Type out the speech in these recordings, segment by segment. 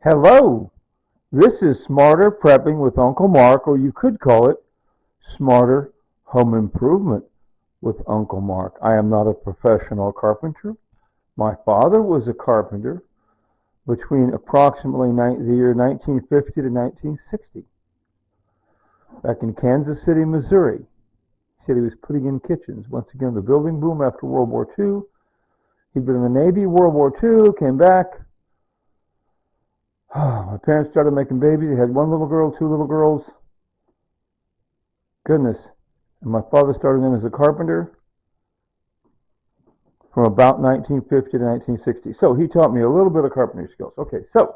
Hello, this is Smarter Prepping with Uncle Mark, or you could call it Smarter Home Improvement with Uncle Mark. I am not a professional carpenter. My father was a carpenter between approximately the year 1950 to 1960 back in Kansas City, Missouri. He said he was putting in kitchens. Once again, the building boom after World War II. He'd been in the Navy, World War II, came back. My parents started making babies. They had one little girl, two little girls. Goodness. And my father started in as a carpenter from about 1950 to 1960. So he taught me a little bit of carpentry skills. Okay, so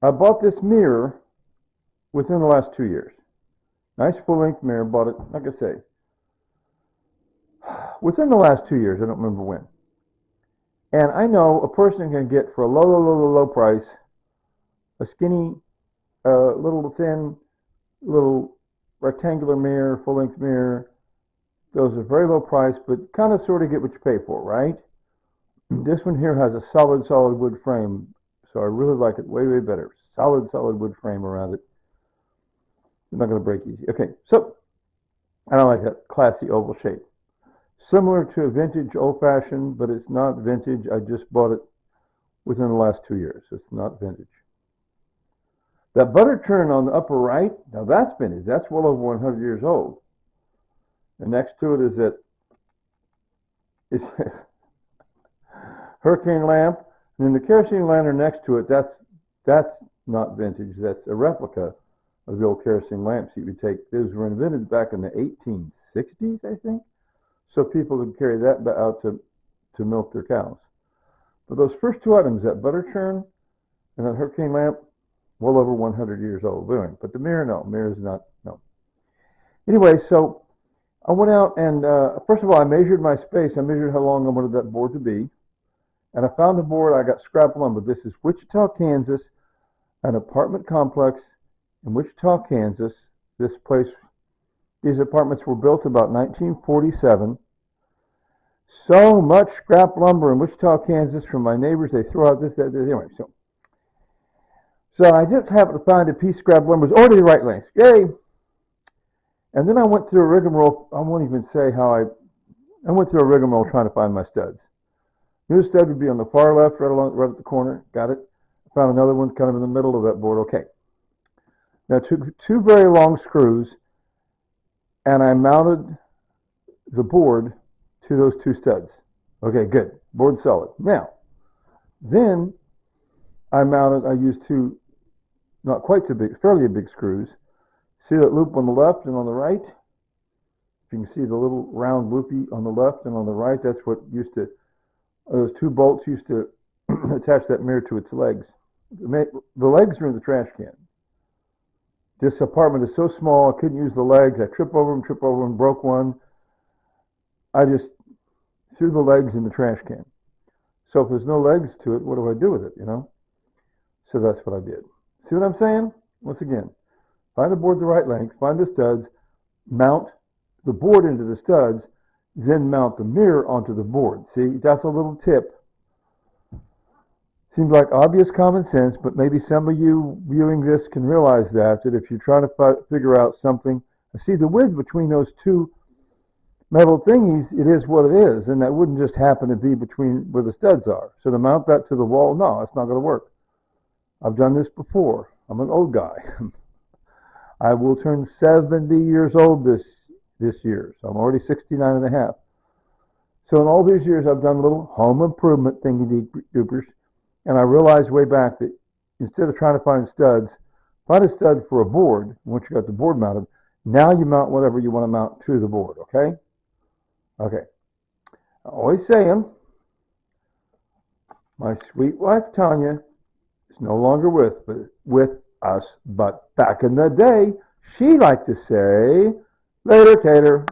I bought this mirror within the last 2 years. Nice full-length mirror. Bought it, like I say, within the last 2 years. I don't remember when. And I know a person can get for a low price a skinny, little thin, little rectangular mirror, full-length mirror. Those are very low price, but kind of sort of get what you pay for, right? This one here has a solid wood frame, so I really like it way better. Solid wood frame around it. It's not going to break easy. Okay, so I don't like that classy oval shape. Similar to a vintage old-fashioned, but it's not vintage. I just bought it within the last 2 years. It's not vintage. That butter churn on the upper right, now that's vintage. That's well over 100 years old. And next to it is that it's hurricane lamp. And then the kerosene lantern next to it, that's not vintage. That's a replica of the old kerosene lamps you would take. Those were invented back in the 1860s, I think. So people could carry that out to milk their cows. But those first two items, that butter churn and that hurricane lamp, well over 100 years old. But the mirror, no. Mirror is not, no. Anyway, so I went out and, first of all, I measured my space. I measured how long I wanted that board to be. And I found the board. I got scrap lumber. This is Wichita, Kansas, an apartment complex in Wichita, Kansas. These apartments were built about 1947. So much scrap lumber in Wichita, Kansas from my neighbors. They throw out this, that, anyway. So I just happened to find a piece of scrap lumber. It was already the right length. Yay! And then I went through a rigmarole. I won't even say how I went through a rigmarole trying to find my studs. New stud would be on the far left, right at the corner. Got it. Found another one kind of in the middle of that board. Okay. Now two very long screws, and I mounted the board to those two studs. Okay, good. Board solid. Now, then I used two, not quite so big, fairly big screws. See that loop on the left and on the right? If you can see the little round loopy on the left and on the right, that's what those two bolts used to attach that mirror to its legs. The legs are in the trash can. This apartment is so small, I couldn't use the legs. I trip over them, broke one. I just threw the legs in the trash can. So if there's no legs to it, what do I do with it, So that's what I did. See what I'm saying? Once again, find the board the right length, find the studs, mount the board into the studs, then mount the mirror onto the board. See, that's a little tip. Seems like obvious common sense, but maybe some of you viewing this can realize that if you're trying to figure out something, see the width between those two metal thingies, it is what it is, and that wouldn't just happen to be between where the studs are. So to mount that to the wall, no, it's not going to work. I've done this before. I'm an old guy. I will turn 70 years old this year, so I'm already 69 and a half. So in all these years, I've done little home improvement thingy-doopers, and I realized way back that instead of trying to find studs, find a stud for a board. Once you got the board mounted, now you mount whatever you want to mount to the board, okay? Okay. I always saying, my sweet wife Tanya is no longer with us, but back in the day, she liked to say, later, Tater.